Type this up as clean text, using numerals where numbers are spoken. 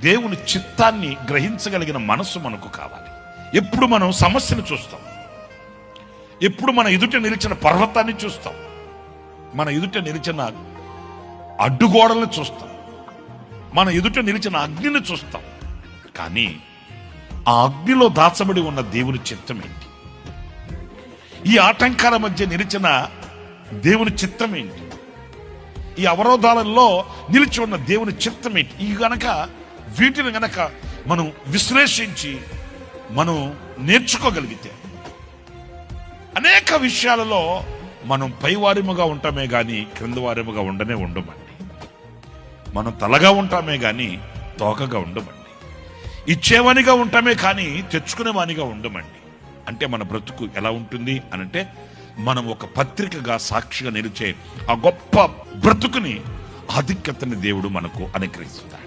దేవుని చిత్తాన్ని గ్రహించగలిగిన మనస్సు మనకు కావాలి. ఎప్పుడు మనం సమస్యను చూస్తాం, ఎప్పుడు మన ఎదుట నిలిచిన పర్వతాన్ని చూస్తాం, మన ఎదుట నిలిచిన అడ్డుగోడలను చూస్తాం, మన ఎదుట నిలిచిన అగ్నిని చూస్తాం. కానీ ఆ అగ్నిలో దాచబడి ఉన్న దేవుని చిత్తం ఏంటి? ఈ ఆటంకాల మధ్య నిలిచిన దేవుని చిత్తం ఏంటి? ఈ అవరోధాలలో నిలిచి ఉన్న దేవుని చిత్తం ఏంటి? ఈ గనక వీటిని గనక మనం విశ్లేషించి మనం నేర్చుకోగలిగితే అనేక విషయాలలో మనం పైవారిముగా ఉంటామే గాని క్రింద వారిముగా ఉండమండి. మనం తలగా ఉంటామే గాని తోకగా ఉండమండి. ఇచ్చేవానిగా ఉంటామే కానీ తెచ్చుకునేవానిగా ఉండమండి. అంటే మన బ్రతుకు ఎలా ఉంటుంది అనంటే, మనం ఒక పత్రికగా సాక్షిగా నిలిచే ఆ గొప్ప బ్రతుకుని ఆధిక్యతని దేవుడు మనకు అనుగ్రహిస్తాడు.